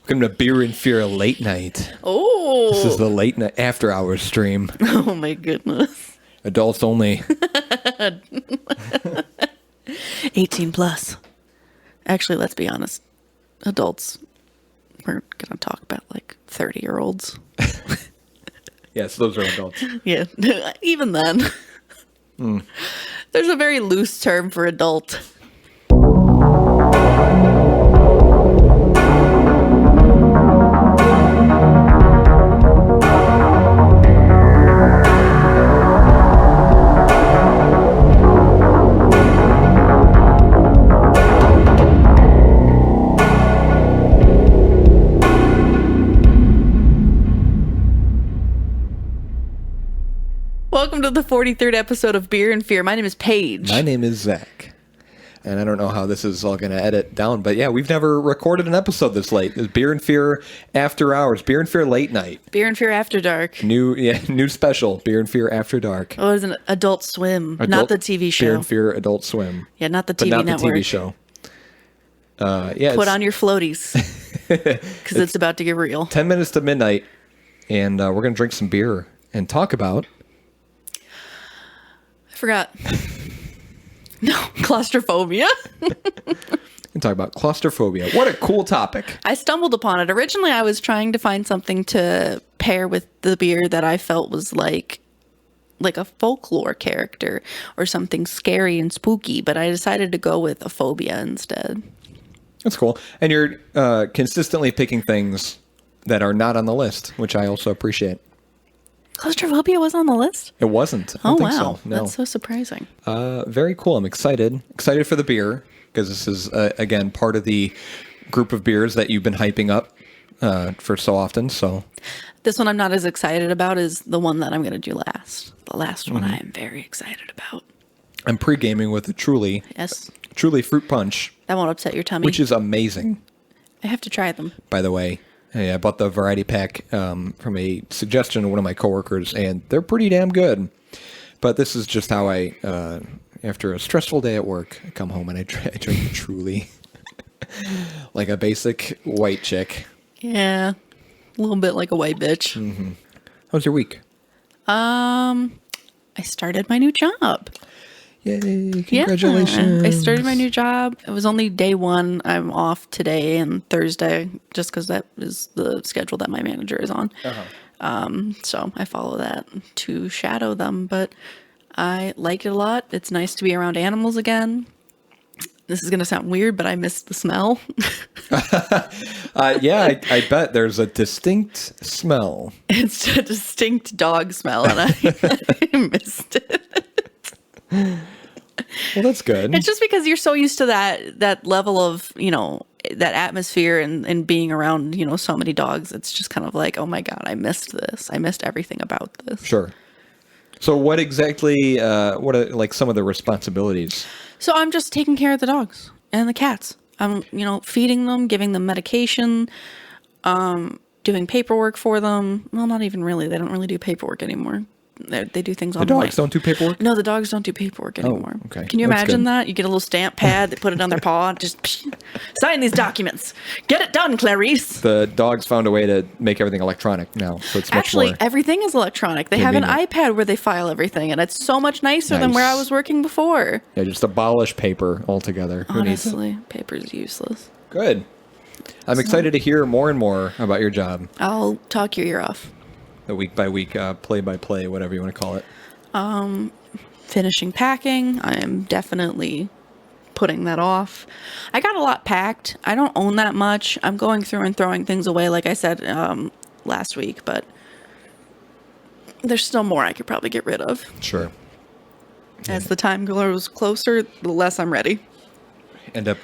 Welcome to Beer and Fear Late Night. Oh. This is the late night after hours stream. Oh my goodness. Adults only. 18 plus. Actually, let's be honest. Adults, we're going to talk about like 30-year-olds. Yes, those are adults. Yeah, even then. There's a very loose term for adult. Welcome to the 43rd episode of Beer and Fear. My name is Paige. My name is Zach. And I don't know how this is all going to edit down, but yeah, we've never recorded an episode this late. It's Beer and Fear After Hours, Beer and Fear Late Night. Beer and Fear After Dark. New special, Beer and Fear After Dark. Oh, it's an Adult Swim, not the TV show. Beer and Fear Adult Swim. Yeah, not the but TV not network. the TV show. Yeah, Put on your floaties, because it's about to get real. 10 minutes to midnight, and we're going to drink some beer and talk about... I forgot. No, claustrophobia. And talk about claustrophobia. What a cool topic. I stumbled upon it. Originally, I was trying to find something to pair with the beer that I felt was like a folklore character or something scary and spooky, but I decided to go with a phobia instead. That's cool. And you're consistently picking things that are not on the list, which I also appreciate. Claustrophobia was on the list? It wasn't. I Oh, don't think wow. so. No. That's so surprising. Very cool. I'm excited. Excited for the beer, because this is, again, part of the group of beers that you've been hyping up for so often. So This one I'm not as excited about is the one that I'm going to do last. The last one I am very excited about. I'm pre-gaming with a Truly Fruit Punch. That won't upset your tummy. Which is amazing. I have to try them. By the way, I bought the variety pack from a suggestion of one of my coworkers, and they're pretty damn good. But this is just how I, after a stressful day at work, I come home and I drink a Truly. Like a basic white chick. Yeah. A little bit like a white bitch. Mm-hmm. How was your week? I started my new job. Yay, congratulations. Yeah, I started my new job. It was only day one. I'm off today and Thursday just because that is the schedule that my manager is on. So I follow that to shadow them, but I like it a lot. It's nice to be around animals again. This is going to sound weird, but I miss the smell. Yeah, I bet there's a distinct smell. It's a distinct dog smell, and I missed it. Well, that's good. It's just because you're so used to that level of, that atmosphere and being around, so many dogs. It's just kind of like, oh my God, I missed this. I missed everything about this. Sure. So what exactly, what are like some of the responsibilities? So I'm just taking care of the dogs and the cats. I'm, feeding them, giving them medication, doing paperwork for them. Well, not even really. They don't really do paperwork anymore. They do things online. The dogs don't do paperwork? No, the dogs don't do paperwork anymore. Oh, okay. Can you That's imagine good. that? You get a little stamp pad, they put it on their paw, just sign these documents. Get it done, Clarice. The dogs found a way to make everything electronic now, so it's much Actually, more everything is electronic. They have an convenient. iPad where they file everything, and it's so much nicer than where I Nice. was working before. Yeah, just abolish paper altogether. Who needs it? Honestly, paper's useless. Good. I'm excited to hear more and more about your job. I'll talk your ear off. The week by week, play by play, whatever you want to call it. Finishing packing. I am definitely putting that off. I got a lot packed. I don't own that much. I'm going through and throwing things away, like I said last week, but there's still more I could probably get rid of. Sure. As the time grows closer, the less I'm ready. End up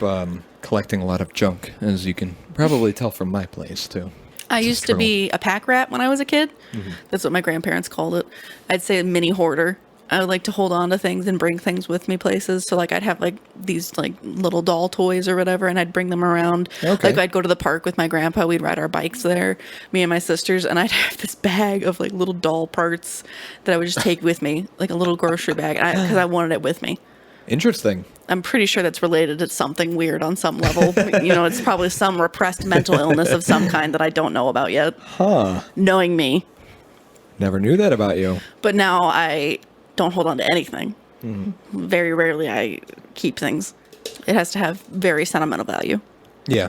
collecting a lot of junk, as you can probably tell from my place, too. I used to be a pack rat when I was a kid. Mm-hmm. That's what my grandparents called it. I'd say a mini hoarder. I would like to hold on to things and bring things with me places. So like I'd have like these like little doll toys or whatever, and I'd bring them around. Okay. Like I'd go to the park with my grandpa. We'd ride our bikes there, me and my sisters, and I'd have this bag of like little doll parts that I would just take with me, like a little grocery bag, because I wanted it with me. Interesting. I'm pretty sure that's related to something weird on some level. It's probably some repressed mental illness of some kind that I don't know about yet. Huh. Knowing me. Never knew that about you. But now I don't hold on to anything. Very rarely I keep things. It has to have very sentimental value. Yeah.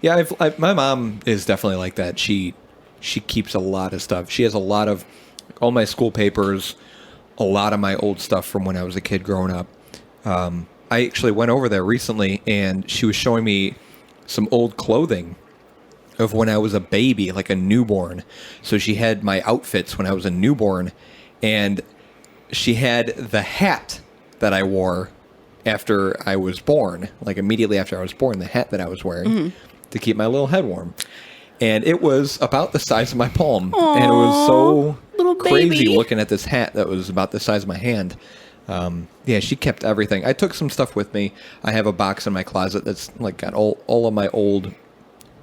Yeah, my mom is definitely like that. She keeps a lot of stuff. She has a lot of all my school papers, a lot of my old stuff from when I was a kid growing up. I actually went over there recently, and she was showing me some old clothing of when I was a baby, like a newborn. So she had my outfits when I was a newborn, and she had the hat that I wore after I was born, like immediately after I was born, the hat that I was wearing to keep my little head warm. And it was about the size of my palm. Aww, and it was so little crazy baby. looking at this hat that was about the size of my hand. Yeah, she kept everything. I took some stuff with me. I have a box in my closet that's like got all of my old,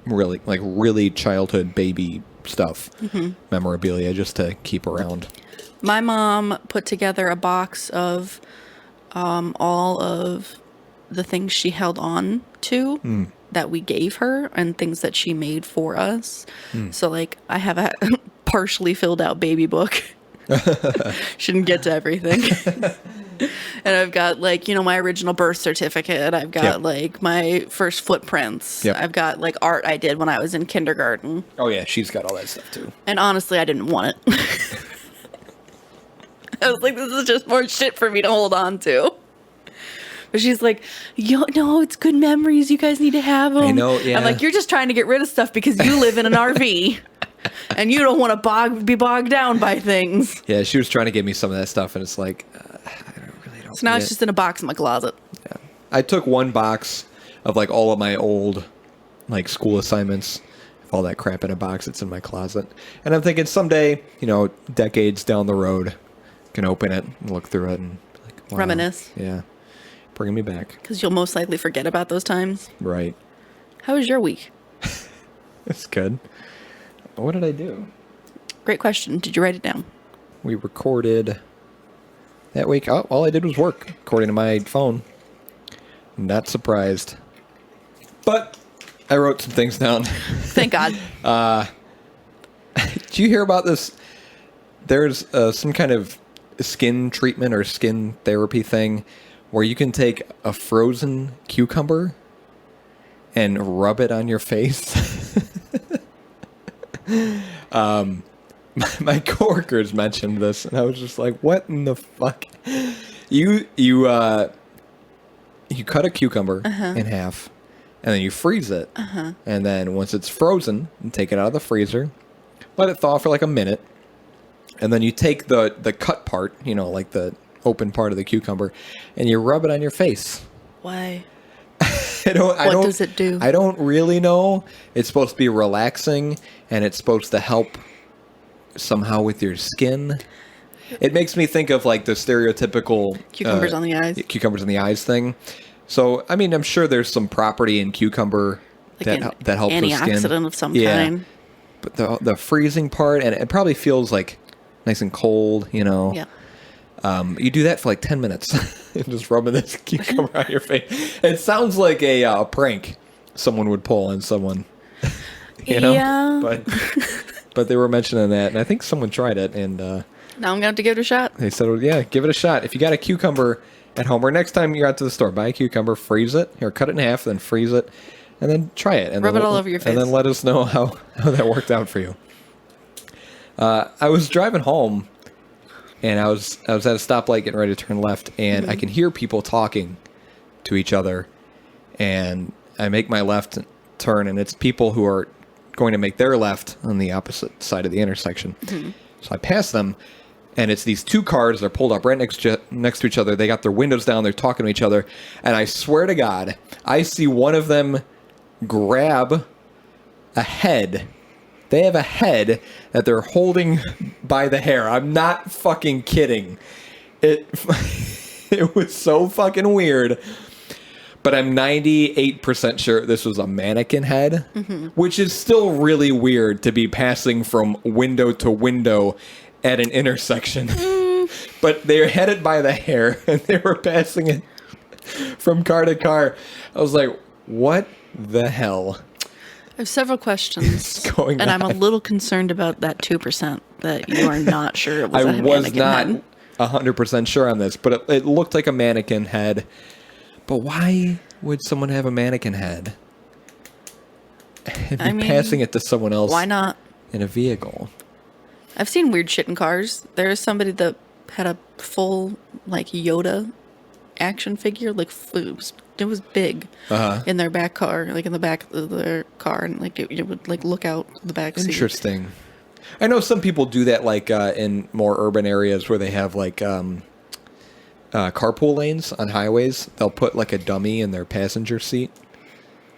really childhood baby stuff, memorabilia, just to keep around. My mom put together a box of all of the things she held on to that we gave her and things that she made for us. So, like, I have a partially filled out baby book. Shouldn't get to everything. And I've got, like, my original birth certificate. I've got, like, my first footprints. Yep. I've got, like, art I did when I was in kindergarten. Oh, yeah, she's got all that stuff, too. And honestly, I didn't want it. I was like, this is just more shit for me to hold on to. But she's like, no, it's good memories. You guys need to have them. I know, yeah. I'm like, you're just trying to get rid of stuff because you live in an RV. And you don't want to be bogged down by things. Yeah, she was trying to give me some of that stuff, and it's like, I really don't. So now it's just in a box in my closet. Yeah. I took one box of like all of my old like school assignments, all that crap in a box. It's in my closet, and I'm thinking someday, decades down the road, I can open it and look through it and be like, wow. Reminisce. Yeah, bringing me back. Because you'll most likely forget about those times. Right. How was your week? That's good. What did I do? Great question. Did you write it down? We recorded that week. Oh, all I did was work, according to my phone. Not surprised. But I wrote some things down. Thank God. Did you hear about this? There's some kind of skin treatment or skin therapy thing where you can take a frozen cucumber and rub it on your face. My coworkers mentioned this, and I was just like, "What in the fuck?" You cut a cucumber in half, and then you freeze it, and then once it's frozen, you take it out of the freezer, let it thaw for like a minute, and then you take the cut part, like the open part of the cucumber, and you rub it on your face. Why? What does it do? I don't really know. It's supposed to be relaxing, and it's supposed to help somehow with your skin. It makes me think of like the stereotypical Cucumbers on the eyes. Cucumbers on the eyes thing. So, I mean, I'm sure there's some property in cucumber Like that helps with skin. Antioxidant of some kind. But the freezing part, and it probably feels like nice and cold, Yeah. You do that for like 10 minutes and just rubbing this cucumber on your face. It sounds like a prank someone would pull on someone, Yeah. But they were mentioning that, and I think someone tried it, and Now I'm going to have to give it a shot. they said, well, yeah, give it a shot. If you got a cucumber at home, or next time you're out to the store, buy a cucumber, freeze it, or cut it in half, then freeze it, and then try it. And Rub then it all over your face. And then let us know how that worked out for you. I was driving home, and I was at a stoplight getting ready to turn left, and I can hear people talking to each other, and I make my left turn, and it's people who are going to make their left on the opposite side of the intersection. So I pass them, and it's these two cars. They're pulled up right next to each other. They got their windows down. They're talking to each other, and I swear to God, I see one of them grab a head. They have a head that they're holding by the hair. I'm not fucking kidding. It was so fucking weird. But I'm 98% sure this was a mannequin head, which is still really weird to be passing from window to window at an intersection. But they had it by the hair, and they were passing it from car to car. I was like, what the hell? I have several questions, going and I'm a on? little concerned about that 2% that you are not sure it was a I was mannequin not head. 100% sure on this, but it looked like a mannequin head. But why would someone have a mannequin head and be passing it to someone else? Why not? In a vehicle? I've seen weird shit in cars. There is somebody that had a full, like, Yoda action figure, like, it was big in their back car, like in the back of their car, and like it would like look out the back seat. Interesting. I know some people do that, like in more urban areas where they have like carpool lanes on highways. They'll put like a dummy in their passenger seat.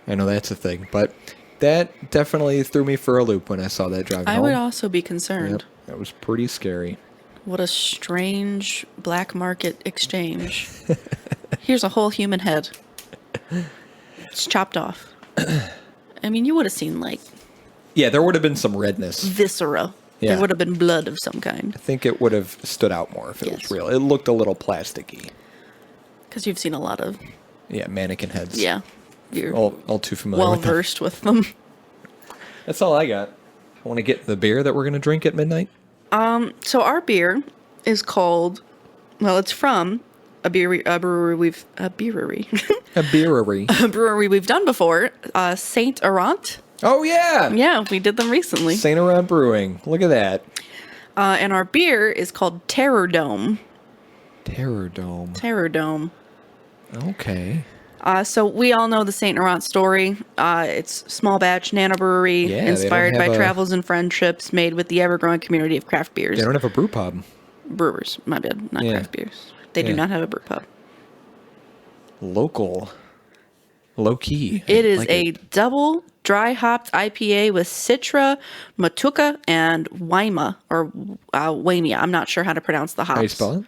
I know that's a thing, but that definitely threw me for a loop when I saw that driving home. I would also be concerned. Yep, that was pretty scary. What a strange black market exchange. Here's a whole human head. It's chopped off. I mean, you would have seen, like... Yeah, there would have been some redness. Viscera. Yeah. There would have been blood of some kind. I think it would have stood out more if it was real. It looked a little plasticky. Because you've seen a lot of... Yeah, mannequin heads. Yeah. You're all too familiar with them. well-versed with them. That's all I got. I want to get the beer that we're going to drink at midnight. So our beer is called... Well, it's from... A brewery we've done before, Saint Errant. Oh yeah, yeah, we did them recently. Saint Errant Brewing. Look at that. And our beer is called Terror Dome. Terror Dome. Terror Dome. Okay. So we all know the Saint Errant story. It's small batch nano brewery inspired by travels and friendships, made with the ever-growing community of craft beers. They don't have a brew pub. Brewers, my bad, not craft beers. They do not have a brew pub. Local. Low key. It is a double dry hopped IPA with Citra, Matuka, and Waima, or Waimea. I'm not sure how to pronounce the hops. How do you spell it?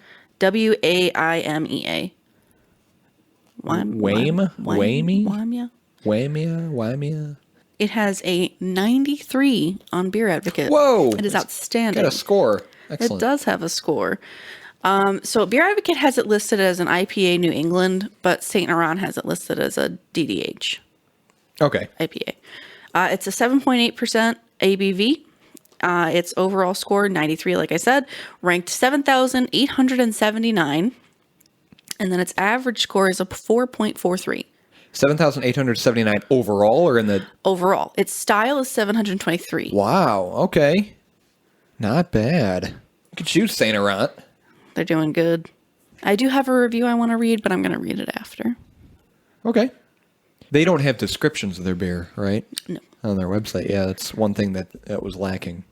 Waimea. Waimea. It has a 93 on Beer Advocate. Whoa. It is outstanding. Got a score. Excellent. It does have a score. So Beer Advocate has it listed as an IPA New England, but Saint Errant has it listed as a DDH. Okay. IPA. It's a 7.8% ABV. Its overall score, 93, like I said, ranked 7,879. And then its average score is a 4.43. 7,879 overall or in the... Overall. Its style is 723. Wow. Okay. Not bad. Look at you, Saint Errant. They're doing good. I do have a review I want to read, but I'm going to read it after. Okay. They don't have descriptions of their beer, right? No. On their website. Yeah, that's one thing that was lacking.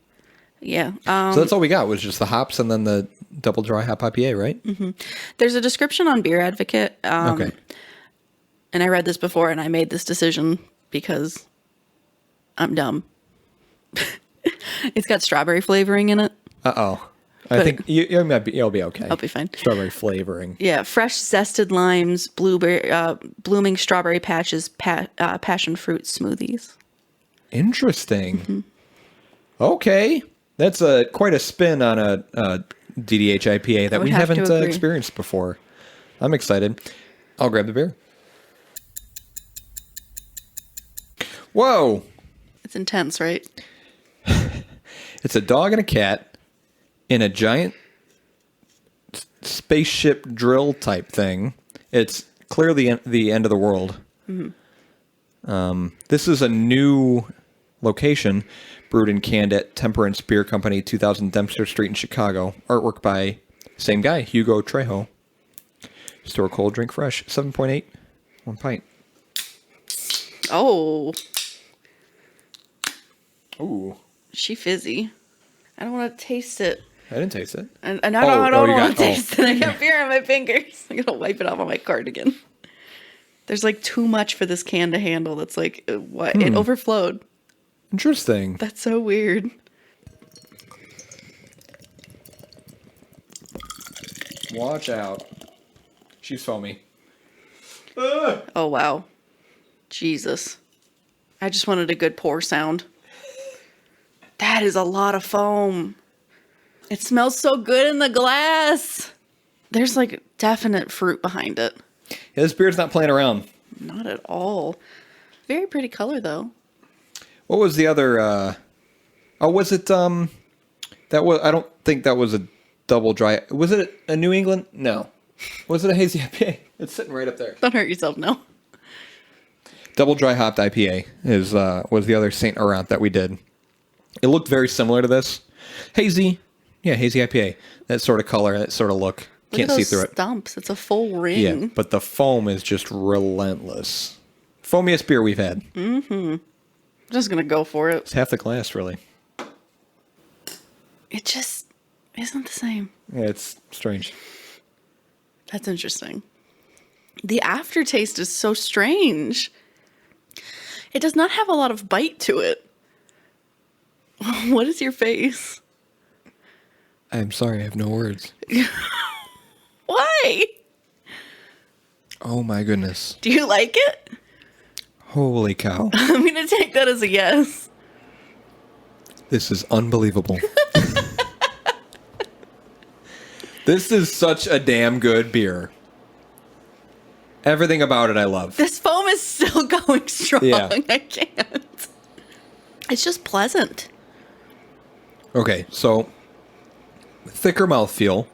Yeah. So that's all we got was just the hops and then the double dry hop IPA, right? Mm-hmm. There's a description on Beer Advocate. Okay. And I read this before and I made this decision because I'm dumb. It's got strawberry flavoring in it. Uh-oh. I think you'll be okay. I'll be fine. Strawberry flavoring. Yeah, fresh zested limes, blueberry, blooming strawberry patches, passion fruit smoothies. Interesting. Mm-hmm. Okay. That's quite a spin on a DDH IPA that we haven't experienced before. I'm excited. I'll grab the beer. Whoa. It's intense, right? It's a dog and a cat in a giant spaceship drill type thing. It's clearly the end of the world. Mm-hmm. This is a new location, brewed and canned at Temperance Beer Company, 2000 Dempster Street in Chicago. Artwork by same guy, Hugo Trejo. Store cold, drink fresh. 7.8, 1 pint. Oh. Ooh. She fizzy. I don't want to taste it. I didn't taste it. And I don't want to taste it. I got beer on my fingers. I'm going to wipe it off on my cardigan. There's like too much for this can to handle. That's like, what? It overflowed. Interesting. That's so weird. Watch out. She's foamy. Oh, wow. Jesus. I just wanted a good pour sound. That is a lot of foam. It smells so good in the glass. There's like definite fruit behind it. Yeah, this beer's not playing around. Not at all. Very pretty color, though. What was the other? Was it that was? I don't think that was a double dry. Was it a New England? No. Was it a hazy IPA? It's sitting right up there. Don't hurt yourself, no. Double dry hopped IPA was the other Saint Errant that we did. It looked very similar to this. Hazy IPA. That sort of color, that sort of look. Can't see through it. Stumps. It's a full ring. Yeah, but the foam is just relentless. Foamiest beer we've had. I'm just gonna go for it. It's half the glass, really. It just isn't the same. Yeah, it's strange. That's interesting. The aftertaste is so strange. It does not have a lot of bite to it. What is your face? I'm sorry, I have no words. Why? Oh my goodness. Do you like it? Holy cow. I'm going to take that as a yes. This is unbelievable. This is such a damn good beer. Everything about it I love. This foam is still going strong. Yeah. I can't. It's just pleasant. Okay, so thicker mouthfeel.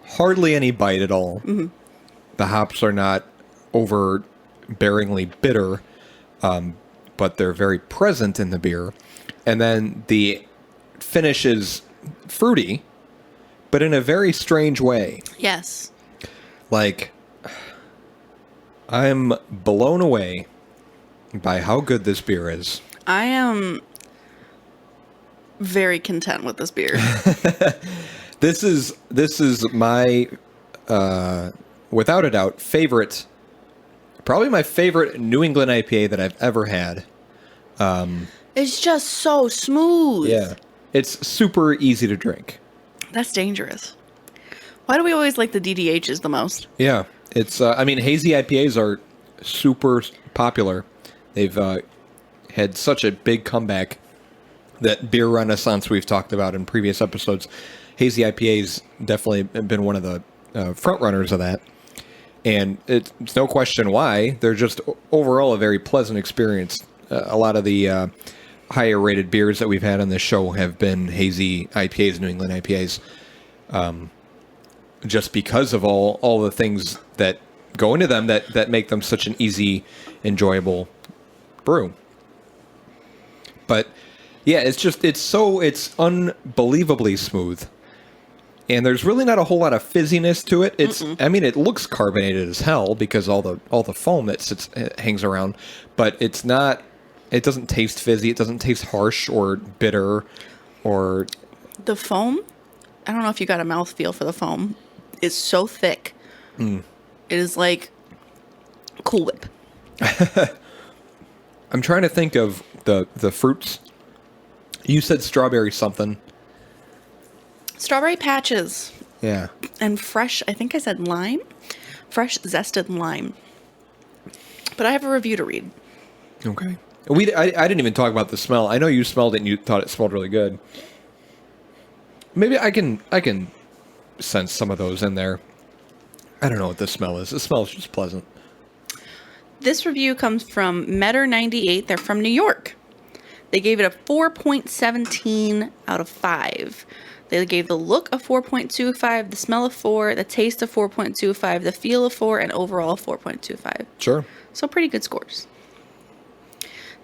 Hardly any bite at all. The hops are not overbearingly bitter, but they're very present in the beer. And then the finish is fruity, but in a very strange way. Yes. Like, I'm blown away by how good this beer is. I am very content with this beer. This is my, without a doubt, probably my favorite New England IPA that I've ever had. It's just so smooth. Yeah. It's super easy to drink. That's dangerous. Why do we always like the DDHs the most? Yeah. It's, hazy IPAs are super popular. They've had such a big comeback. That beer renaissance we've talked about in previous episodes. Hazy IPAs definitely been one of the front runners of that. And it's no question why. They're just overall a very pleasant experience. A lot of the higher rated beers that we've had on this show have been hazy IPAs, New England IPAs. Just because of all the things that go into them that make them such an easy, enjoyable brew. But yeah, it's unbelievably smooth. And there's really not a whole lot of fizziness to it. It looks carbonated as hell because all the foam that hangs around, but it doesn't taste fizzy, it doesn't taste harsh or bitter or The foam, I don't know if you got a mouthfeel for the foam, is so thick. It is like Cool Whip. I'm trying to think of the fruits. You said strawberry something. Strawberry patches. Yeah. And fresh, I think I said lime. Fresh zested lime. But I have a review to read. Okay. I didn't even talk about the smell. I know you smelled it and you thought it smelled really good. Maybe I can sense some of those in there. I don't know what the smell is. The smell is just pleasant. This review comes from Metter98. They're from New York. They gave it a 4.17 out of 5. They gave the look a 4.25, the smell of 4, the taste of 4.25, the feel of 4, and overall 4.25. Sure. So pretty good scores.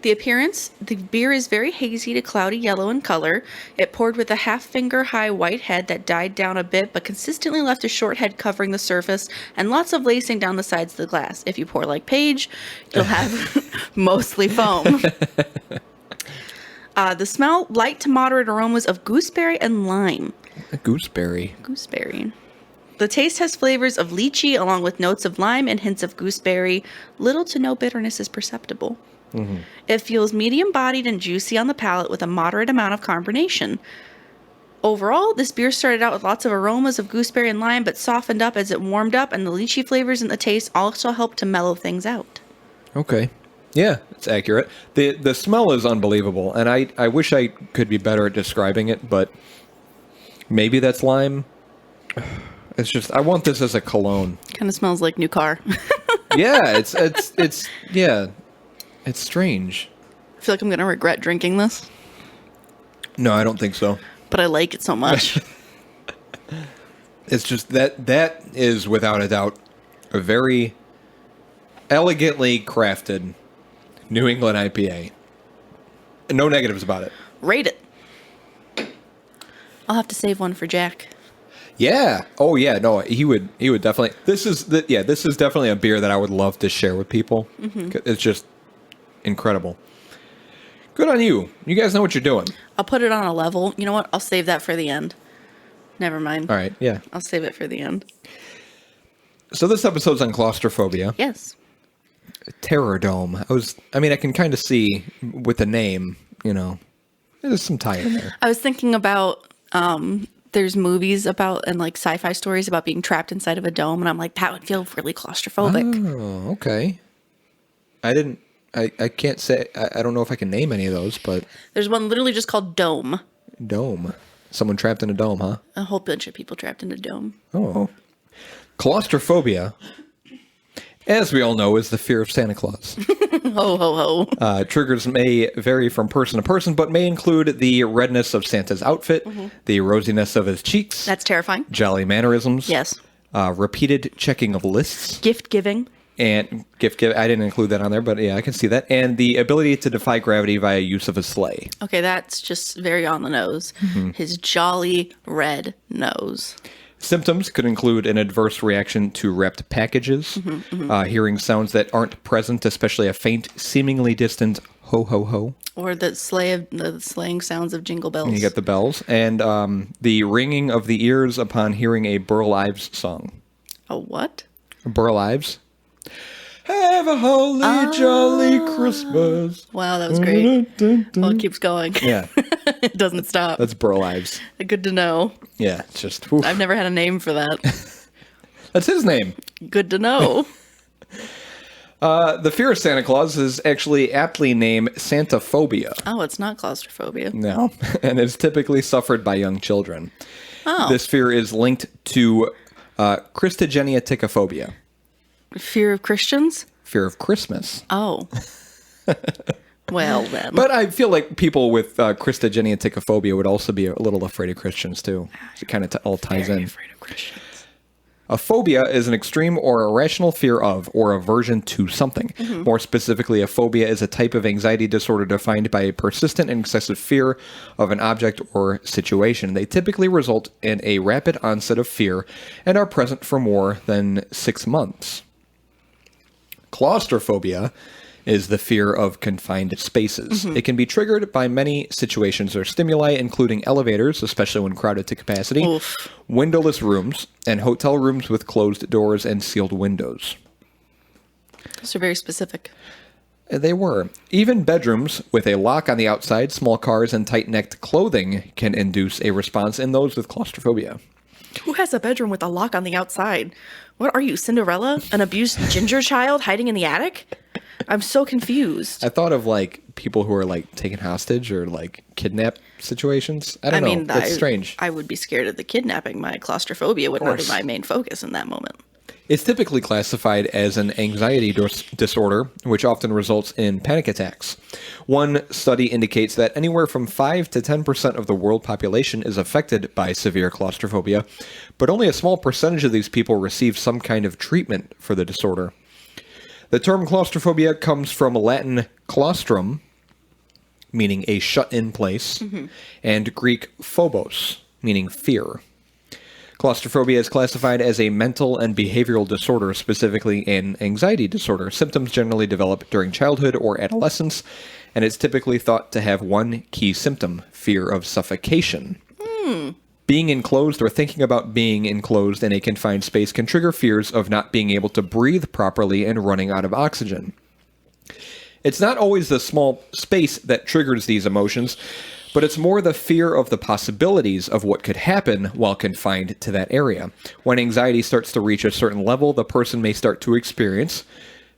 The appearance, the beer is very hazy to cloudy yellow in color. It poured with a half-finger high white head that died down a bit, but consistently left a short head covering the surface, and lots of lacing down the sides of the glass. If you pour like Paige, you'll have mostly foam. The smell, light to moderate aromas of gooseberry and lime. Gooseberry. The taste has flavors of lychee along with notes of lime and hints of gooseberry. Little to no bitterness is perceptible. Mm-hmm. It feels medium-bodied and juicy on the palate with a moderate amount of carbonation. Overall, this beer started out with lots of aromas of gooseberry and lime, but softened up as it warmed up, and the lychee flavors in the taste also helped to mellow things out. Okay. Yeah, it's accurate. The smell is unbelievable, and I wish I could be better at describing it, but maybe that's lime. It's just, I want this as a cologne. Kind of smells like new car. Yeah, it's strange. I feel like I'm going to regret drinking this, No, I don't think so. but I like it so much. It's just that is without a doubt a very elegantly crafted New England IPA. No negatives about it. Rate it. I'll have to save one for Jack. Yeah. Oh yeah. No, he would definitely. This is definitely a beer that I would love to share with people. Mm-hmm. It's just incredible. Good on you. You guys know what you're doing. I'll put it on a level. You know what? I'll save that for the end. Never mind. All right. Yeah. I'll save it for the end. So this episode's on claustrophobia. Yes. Terror Dome. I can kind of see with the name, there's some tie in there. I was thinking about, there's movies about, and like sci-fi stories about being trapped inside of a dome, and I'm like, that would feel really claustrophobic. Oh, okay. I can't say, I don't know if I can name any of those, but. There's one literally just called Dome. Dome. Someone trapped in a dome, huh? A whole bunch of people trapped in a dome. Oh. Claustrophobia, as we all know, is the fear of Santa Claus. Ho, ho, ho. Triggers may vary from person to person, but may include the redness of Santa's outfit, the rosiness of his cheeks. That's terrifying. Jolly mannerisms. Yes. Repeated checking of lists. Gift giving. And gift give. I didn't include that on there, but yeah, I can see that. And the ability to defy gravity via use of a sleigh. Okay, that's just very on the nose. Mm-hmm. His jolly red nose. Symptoms could include an adverse reaction to wrapped packages, hearing sounds that aren't present, especially a faint, seemingly distant ho ho ho. Or the slaying sounds of jingle bells. And you get the bells. And the ringing of the ears upon hearing a Burl Ives song. A what? Burl Ives. Have a holly jolly Christmas. Wow, that was great. Well, it keeps going. Yeah. It doesn't stop. That's Burl Ives. Good to know. Yeah, it's just... Oof. I've never had a name for that. That's his name. Good to know. The fear of Santa Claus is actually aptly named Santaphobia. Oh, it's not claustrophobia. No, and is typically suffered by young children. Oh. This fear is linked to Christogenea-ticophobia. Fear of Christians? Fear of Christmas. Oh. Well, then. But I feel like people with Christogenea-ticophobia would also be a little afraid of Christians, too. It kind of all ties Very in. afraid of Christians. A phobia is an extreme or irrational fear of or aversion to something. Mm-hmm. More specifically, a phobia is a type of anxiety disorder defined by a persistent and excessive fear of an object or situation. They typically result in a rapid onset of fear and are present for more than 6 months. Claustrophobia is the fear of confined spaces. Mm-hmm. It can be triggered by many situations or stimuli, including elevators, especially when crowded to capacity, windowless rooms, and hotel rooms with closed doors and sealed windows. Those are very specific. They were. Even bedrooms with a lock on the outside, small cars, and tight-necked clothing can induce a response in those with claustrophobia. Who has a bedroom with a lock on the outside? What are you, Cinderella? An abused ginger child hiding in the attic? I'm so confused. I thought of like people who are like taken hostage or like kidnap situations. I don't know. That's strange. I would be scared of the kidnapping. My claustrophobia would not be my main focus in that moment. It's typically classified as an anxiety disorder, which often results in panic attacks. One study indicates that anywhere from 5 to 10% of the world population is affected by severe claustrophobia, but only a small percentage of these people receive some kind of treatment for the disorder. The term claustrophobia comes from Latin claustrum, meaning a shut-in place, and Greek phobos, meaning fear. Claustrophobia is classified as a mental and behavioral disorder, specifically an anxiety disorder. Symptoms generally develop during childhood or adolescence, and it's typically thought to have one key symptom, fear of suffocation. Being enclosed or thinking about being enclosed in a confined space can trigger fears of not being able to breathe properly and running out of oxygen. It's not always the small space that triggers these emotions, but it's more the fear of the possibilities of what could happen while confined to that area. When anxiety starts to reach a certain level, the person may start to experience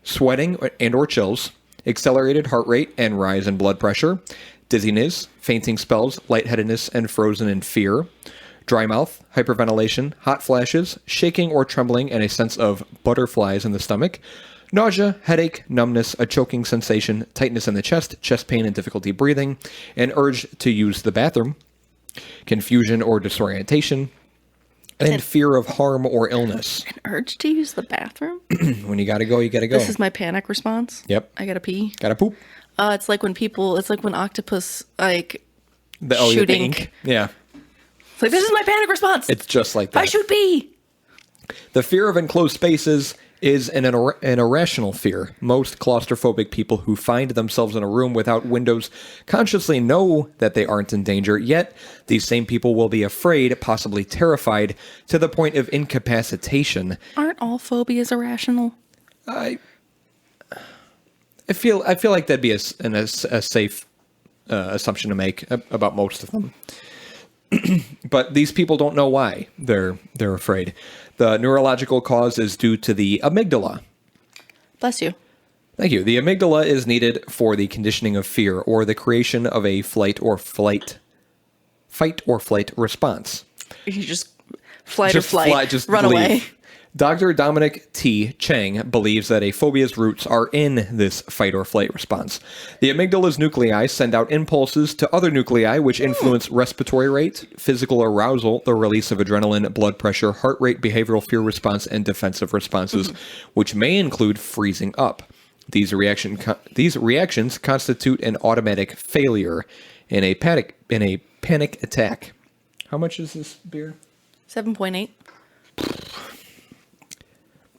sweating and or chills, accelerated heart rate and rise in blood pressure, dizziness, fainting spells, lightheadedness, and frozen in fear, dry mouth, hyperventilation, hot flashes, shaking or trembling, and a sense of butterflies in the stomach, nausea, headache, numbness, a choking sensation, tightness in the chest pain and difficulty breathing, an urge to use the bathroom, confusion or disorientation, and fear of harm or illness. An urge to use the bathroom? When you gotta go, you gotta go. This is my panic response. Yep. I gotta pee. Gotta poop. It's like when octopus, like, The shooting. ink. Yeah. It's like, this is my panic response. It's just like that. I should pee. The fear of enclosed spaces is an irrational fear. Most claustrophobic people who find themselves in a room without windows consciously know that they aren't in danger, yet these same people will be afraid, possibly terrified, to the point of incapacitation. Aren't all phobias irrational? I feel like that'd be a safe assumption to make about most of them. But these people don't know why they're afraid. The neurological cause is due to the amygdala. Bless you. Thank you. The amygdala is needed for the conditioning of fear or the creation of a fight or flight response. You just flight or flight. Just run leave. away. Dr. Dominic T. Chang believes that a phobia's roots are in this fight or flight response. The amygdala's nuclei send out impulses to other nuclei which influence respiratory rate, physical arousal, the release of adrenaline, blood pressure, heart rate, behavioral fear response, and defensive responses, which may include freezing up. These reactions constitute an automatic failure in a panic attack. How much is this beer? 7.8.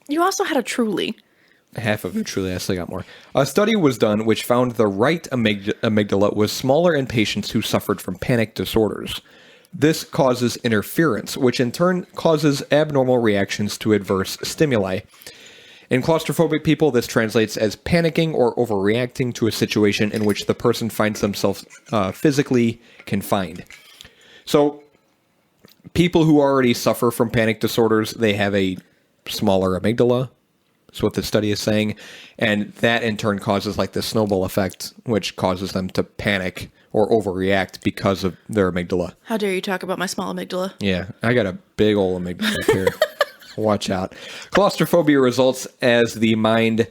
You also had a Truly. Half of it, truly. I still got more. A study was done which found the right amygdala was smaller in patients who suffered from panic disorders. This causes interference, which in turn causes abnormal reactions to adverse stimuli. In claustrophobic people, this translates as panicking or overreacting to a situation in which the person finds themselves physically confined. So, people who already suffer from panic disorders, they have a smaller amygdala. That's what the study is saying. And that in turn causes like the snowball effect, which causes them to panic or overreact because of their amygdala. How dare you talk about my small amygdala? Yeah, I got a big old amygdala up here. Watch out. Claustrophobia results as the mind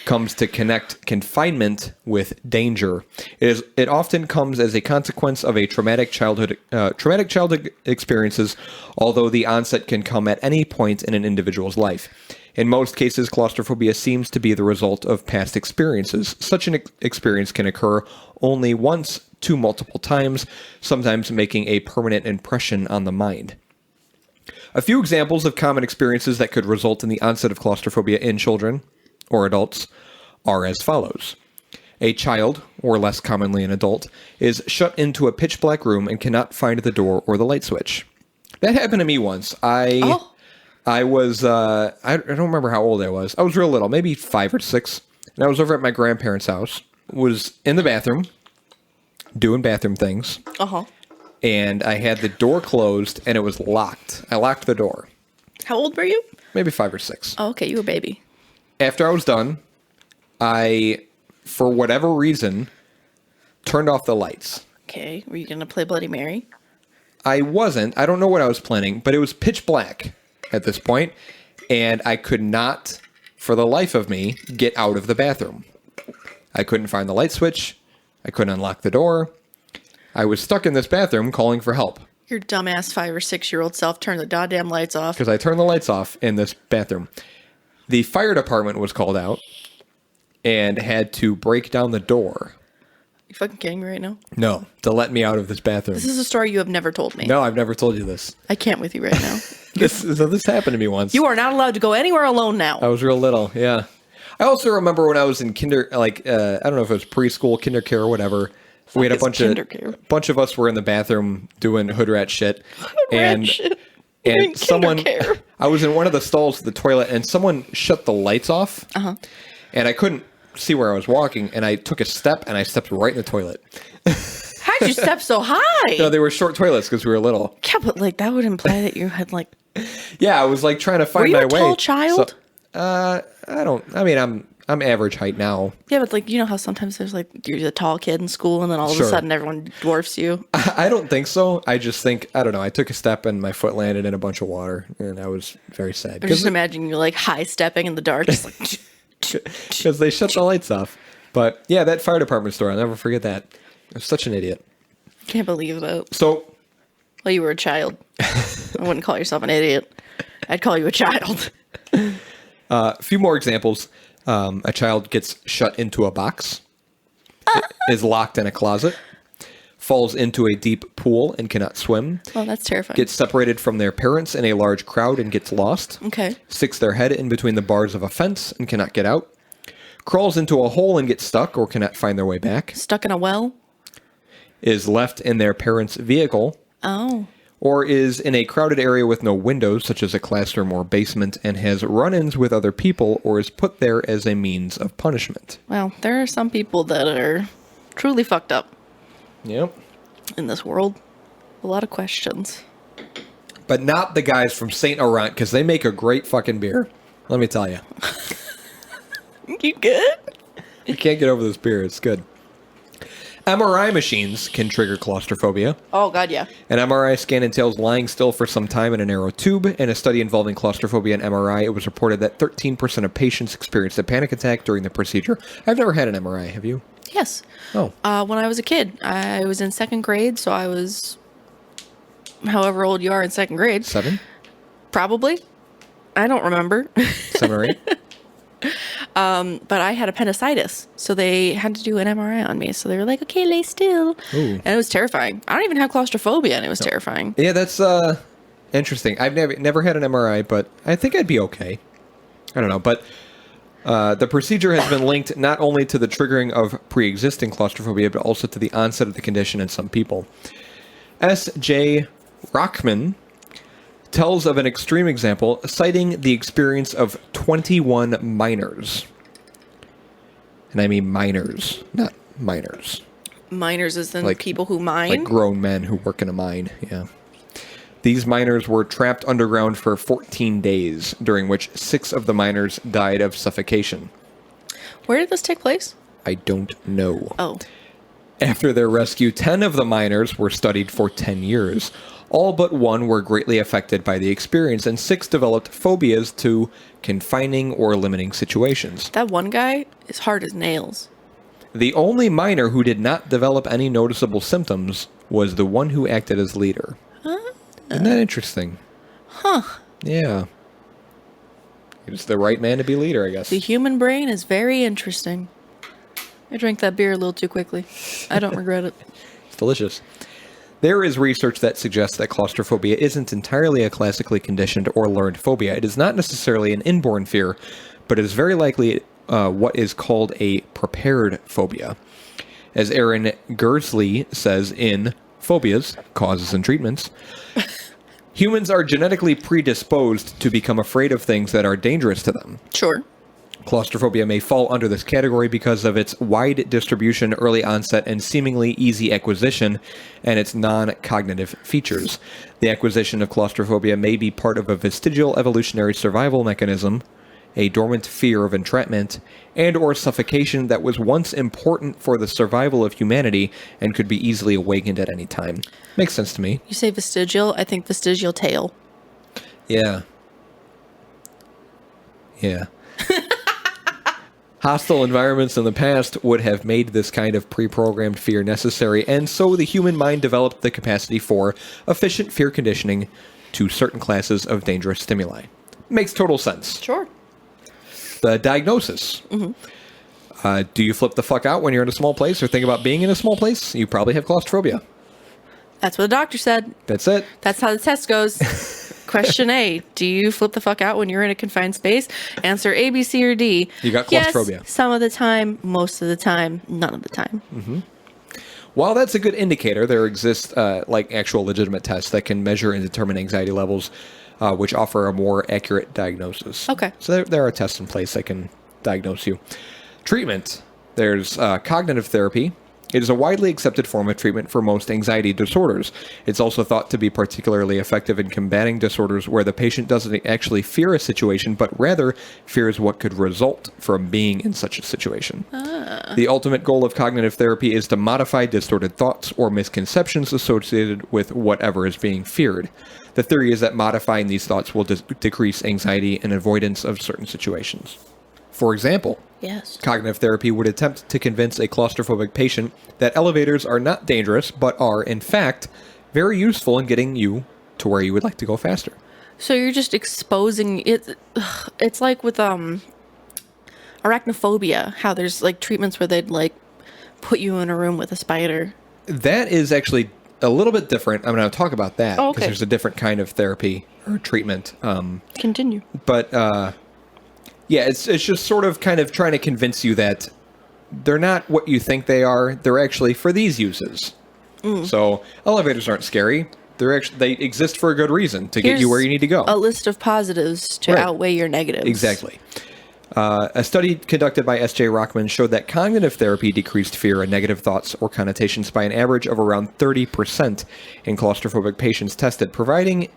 comes to connect confinement with danger. It often comes as a consequence of a traumatic childhood experiences, although the onset can come at any point in an individual's life. In most cases, claustrophobia seems to be the result of past experiences. Such an experience can occur only once to multiple times, sometimes making a permanent impression on the mind. A few examples of common experiences that could result in the onset of claustrophobia in children or adults are as follows. A child, or less commonly an adult, is shut into a pitch black room and cannot find the door or the light switch. That happened to me once. I was, I don't remember how old I was. I was real little, maybe 5 or 6. And I was over at my grandparents' house, was in the bathroom, doing bathroom things. And I had the door closed and it was locked. I locked the door. How old were you? Maybe 5 or 6. Oh, okay, you were a baby. After I was done, I, for whatever reason, turned off the lights. Okay, were you going to play Bloody Mary? I wasn't. I don't know what I was planning, but it was pitch black at this point, and I could not, for the life of me, get out of the bathroom. I couldn't find the light switch. I couldn't unlock the door. I was stuck in this bathroom calling for help. Your dumbass 5 or 6-year-old self turned the goddamn lights off. Because I turned the lights off in this bathroom. The fire department was called out and had to break down the door. You fucking kidding me right now? No, to let me out of this bathroom. This is a story you have never told me. No, I've never told you this. I can't with you right now. This happened to me once. You are not allowed to go anywhere alone now. I was real little, yeah. I also remember when I was in I don't know if it was preschool, kinder care, or whatever. We had a bunch of us were in the bathroom doing hood rat shit. And someone, I was in one of the stalls of the toilet and someone shut the lights off. And I couldn't see where I was walking. And I took a step and I stepped right in the toilet. How'd you step so high? No, they were short toilets because we were little. Yeah, but like that would imply that you had like. Yeah, I was like trying to find my way. Were you a tall child? So, I'm I'm average height now. Yeah, but like, you know how sometimes there's like, you're the tall kid in school and then all of Sure. a sudden everyone dwarfs you. I don't think so. I just think, I don't know, I took a step and my foot landed in a bunch of water, and I was very sad. I'm just imagining you like high stepping in the dark, just like, Because they shut the lights off. But yeah, that fire department store, I'll never forget that. I'm such an idiot. can't believe that. So, Well, you were a child. I wouldn't call yourself an idiot. I'd call you a child. a few more examples. A child gets shut into a box, is locked in a closet, falls into a deep pool and cannot swim, Oh, that's terrifying. gets separated from their parents in a large crowd and gets lost, Okay. sticks their head in between the bars of a fence and cannot get out, crawls into a hole and gets stuck or cannot find their way back, Stuck in a well? is left in their parents' vehicle, Oh. or is in a crowded area with no windows, such as a classroom or basement, and has run-ins with other people, or is put there as a means of punishment. Well, there are some people that are truly fucked up Yep. in this world. A lot of questions. But not the guys from Saint Errant, because they make a great fucking beer. Let me tell you. You good? You can't get over this beer. It's good. MRI machines can trigger claustrophobia. Oh, God, yeah. An MRI scan entails lying still for some time in a narrow tube. In a study involving claustrophobia and MRI, it was reported that 13% of patients experienced a panic attack during the procedure. I've never had an MRI. Have you? Yes. Oh. When I was a kid, I was in second grade, so I was however old you are in second grade. 7? Probably. I don't remember. 7 or 8? But I had appendicitis, so they had to do an MRI on me. So they were like, okay, lay still. Ooh. And it was terrifying. I don't even have claustrophobia, and it was terrifying. Yeah, that's interesting. I've never had an MRI, but I think I'd be okay. I don't know, but the procedure has been linked not only to the triggering of pre-existing claustrophobia, but also to the onset of the condition in some people. S.J. Rockman tells of an extreme example, citing the experience of 21 minors. And I mean minors, not minors. Miners is in Like- people who mine. Like grown men who work in a mine, yeah. These miners were trapped underground for 14 days, during which 6 of the miners died of suffocation. Where did this take place? I don't know. Oh. After their rescue, 10 of the miners were studied for 10 years. All but 1 were greatly affected by the experience, and 6 developed phobias to confining or limiting situations. That one guy is hard as nails. The only miner who did not develop any noticeable symptoms was the one who acted as leader. Isn't that interesting? Huh. Yeah. He's the right man to be leader, I guess. The human brain is very interesting. I drank that beer a little too quickly. I don't regret it. It's delicious. There is research that suggests that claustrophobia isn't entirely a classically conditioned or learned phobia. It is not necessarily an inborn fear, but it is very likely what is called a prepared phobia. As Aaron Gersley says in Phobias, Causes and Treatments, humans are genetically predisposed to become afraid of things that are dangerous to them. Sure. Claustrophobia may fall under this category because of its wide distribution, early onset, and seemingly easy acquisition, and its non-cognitive features. The acquisition of claustrophobia may be part of a vestigial evolutionary survival mechanism, a dormant fear of entrapment, and or suffocation that was once important for the survival of humanity and could be easily awakened at any time. Makes sense to me. You say vestigial, I think vestigial tail. Yeah. Yeah. Hostile environments in the past would have made this kind of pre-programmed fear necessary, and so the human mind developed the capacity for efficient fear conditioning to certain classes of dangerous stimuli. Makes total sense. Sure. The diagnosis. Do you flip the fuck out when you're in a small place or think about being in a small place? You probably have claustrophobia. That's what the doctor said. That's it. That's how the test goes. Question A. Do you flip the fuck out when you're in a confined space? Answer A, B, C, or D. You got claustrophobia. Yes, some of the time, most of the time, none of the time. While that's a good indicator, there exists like actual legitimate tests that can measure and determine anxiety levels, which offer a more accurate diagnosis. Okay. So there are tests in place that can diagnose you. Treatment. There's cognitive therapy, It is a widely accepted form of treatment for most anxiety disorders. It's also thought to be particularly effective in combating disorders where the patient doesn't actually fear a situation, but rather fears what could result from being in such a situation. The ultimate goal of cognitive therapy is to modify distorted thoughts or misconceptions associated with whatever is being feared. The theory is that modifying these thoughts will decrease anxiety and avoidance of certain situations. For example, Yes. cognitive therapy would attempt to convince a claustrophobic patient that elevators are not dangerous, but are, in fact, very useful in getting you to where you would like to go faster. So you're just exposing it. It's like with arachnophobia, how there's like treatments where they'd like put you in a room with a spider. That is actually a little bit different. I'm going to talk about that Oh, because okay. there's a different kind of therapy or treatment. Continue. But yeah, it's just sort of kind of trying to convince you that they're not what you think they are. They're actually for these uses. So elevators aren't scary. They exist for a good reason, to get you where you need to go. A list of positives to Right. outweigh your negatives. Exactly. A study conducted by S.J. Rockman showed that cognitive therapy decreased fear and negative thoughts or connotations by an average of around 30% in claustrophobic patients tested, proving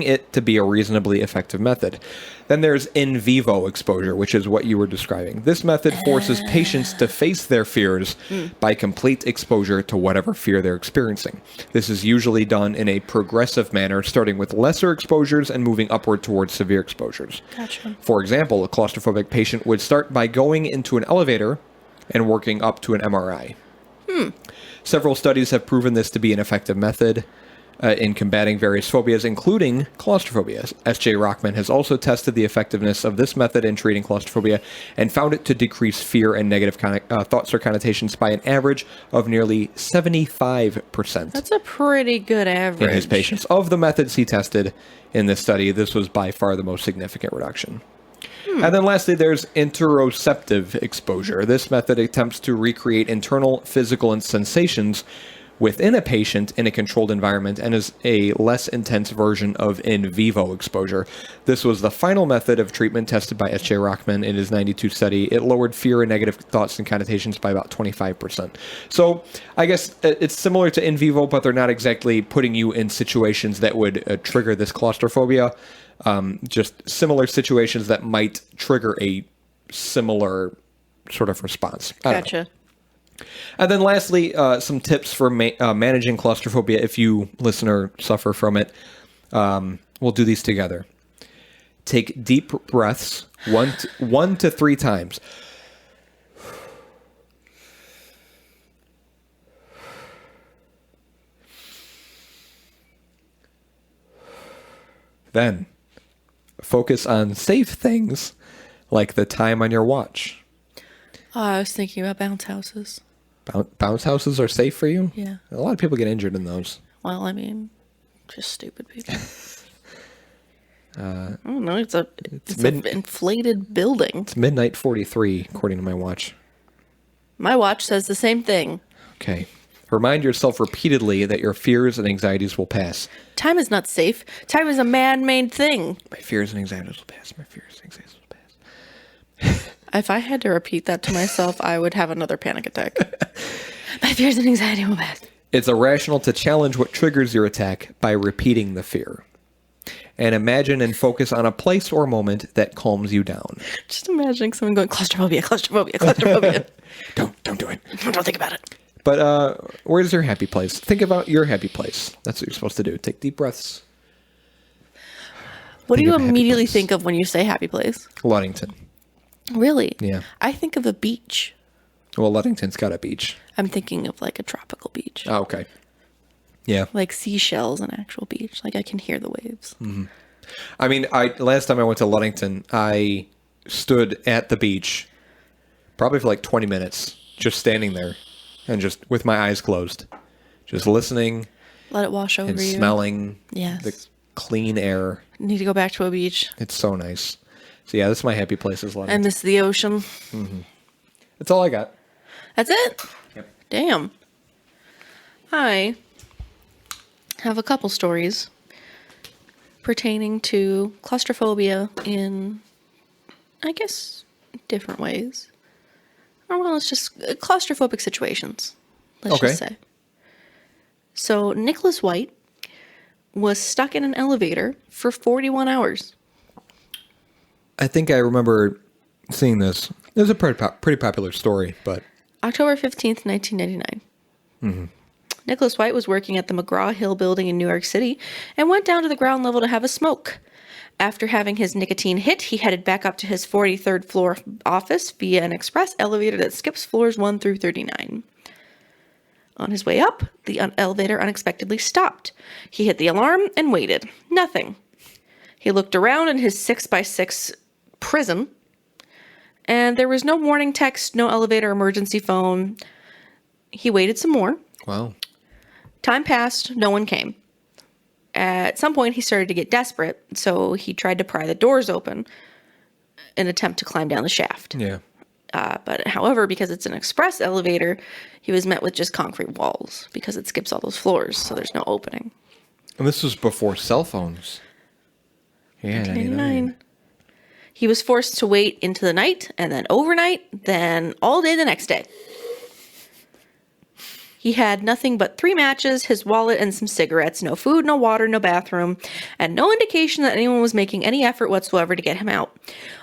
it to be a reasonably effective method. Then there's in vivo exposure, which is what you were describing. This method forces patients to face their fears by complete exposure to whatever fear they're experiencing. This is usually done in a progressive manner, starting with lesser exposures and moving upward towards severe exposures. Gotcha. For example, a claustrophobic patient would start by going into an elevator and working up to an MRI. Several studies have proven this to be an effective method in combating various phobias, including claustrophobia. S.J. Rockman has also tested the effectiveness of this method in treating claustrophobia and found it to decrease fear and negative thoughts or connotations by an average of nearly 75%. That's a pretty good average. In his patients. Of the methods he tested in this study, this was by far the most significant reduction. And then lastly, there's interoceptive exposure. This method attempts to recreate internal physical sensations within a patient in a controlled environment and is a less intense version of in vivo exposure. This was the final method of treatment tested by S.J. Rockman in his 92 study. It lowered fear and negative thoughts and connotations by about 25%. So I guess it's similar to in vivo, but they're not exactly putting you in situations that would trigger this claustrophobia. Just similar situations that might trigger a similar sort of response. I don't know. Gotcha. And then lastly, some tips for managing claustrophobia if you, listener, suffer from it. We'll do these together. Take deep breaths, one to 3 times. Then, focus on safe things like the time on your watch. I was thinking about bounce houses. Bounce houses are safe for you? Yeah. A lot of people get injured in those. Well, I mean, just stupid people. I don't know. It's an inflated building. It's midnight 43, according to my watch. My watch says the same thing. Okay. Remind yourself repeatedly that your fears and anxieties will pass. Time is not safe. Time is a man-made thing. My fears and anxieties will pass. My fears and anxieties will pass. If I had to repeat that to myself, I would have another panic attack. My fears and anxiety will pass. It's irrational to challenge what triggers your attack by repeating the fear. And imagine and focus on a place or moment that calms you down. Just imagining someone going, claustrophobia, claustrophobia, claustrophobia. Don't do it. Don't think about it. But where's your happy place? Think about your happy place. That's what you're supposed to do. Take deep breaths. What do Think you of a happy immediately place. think of when you say happy place? Ludington. Really? Yeah. I think of a beach. Well, Ludington's got a beach. I'm thinking of like a tropical beach. Oh, okay. Yeah. Like seashells, an actual beach. Like I can hear the waves. I mean, last time I went to Ludington, I stood at the beach probably for like 20 minutes, just standing there and just with my eyes closed, just listening Let it wash over and you. smelling Yes. the clean air. Need to go back to a beach. It's so nice. So yeah, that's my happy place is I Ludington. miss the ocean. That's all I got. That's it? Yep. Damn. I have a couple stories pertaining to claustrophobia in, I guess, different ways. Or well, it's just claustrophobic situations. Let's Okay. just say. So Nicholas White was stuck in an elevator for 41 hours. I think I remember seeing this. It was a pretty popular story, but October 15th, 1999. Nicholas White was working at the McGraw-Hill building in New York City and went down to the ground level to have a smoke. After having his nicotine hit, he headed back up to his 43rd floor office via an express elevator that skips floors 1 through 39. On his way up, the elevator unexpectedly stopped. He hit the alarm and waited. Nothing. He looked around in his 6x6 prison, and there was no warning text, no elevator emergency phone. He waited some more. wow. Time passed, no one came. At some point, he started to get desperate, so he tried to pry the doors open in an attempt to climb down the shaft. Yeah. But however, because it's an express elevator, he was met with just concrete walls because it skips all those floors, so there's no opening. And this was before cell phones. Yeah, 1999. He was forced to wait into the night, and then overnight, then all day the next day. He had nothing but 3 matches, his wallet, and some cigarettes. No food, no water, no bathroom, and no indication that anyone was making any effort whatsoever to get him out.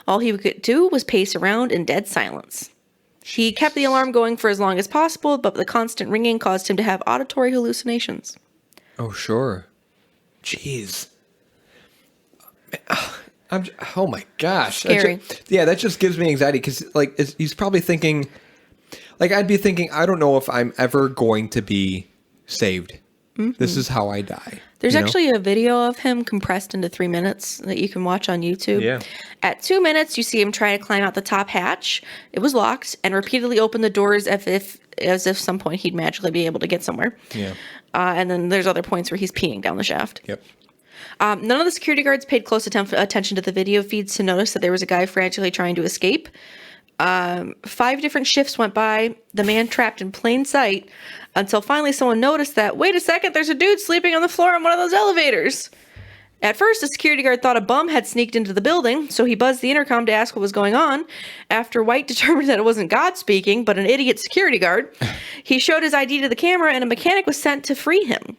All he could do was pace around in dead silence. He kept the alarm going for as long as possible, but the constant ringing caused him to have auditory hallucinations. Oh, sure. Jeez. Oh my gosh. Scary. That just gives me anxiety because, like, he's probably thinking, like, I'd be thinking, I don't know if I'm ever going to be saved. This is how I die. There's you know? actually a video of him compressed into 3 minutes that you can watch on YouTube. Yeah. At 2 minutes, you see him try to climb out the top hatch. It was locked, and repeatedly open the doors as if some point he'd magically be able to get somewhere. Yeah. And then there's other points where he's peeing down the shaft. Yep. None of the security guards paid close attention to the video feeds to notice that there was a guy frantically trying to escape. 5 different shifts went by, the man trapped in plain sight, until finally someone noticed that, wait a second, there's a dude sleeping on the floor on one of those elevators. At first, a security guard thought a bum had sneaked into the building, so he buzzed the intercom to ask what was going on. After White determined that it wasn't God speaking, but an idiot security guard, he showed his ID to the camera and a mechanic was sent to free him.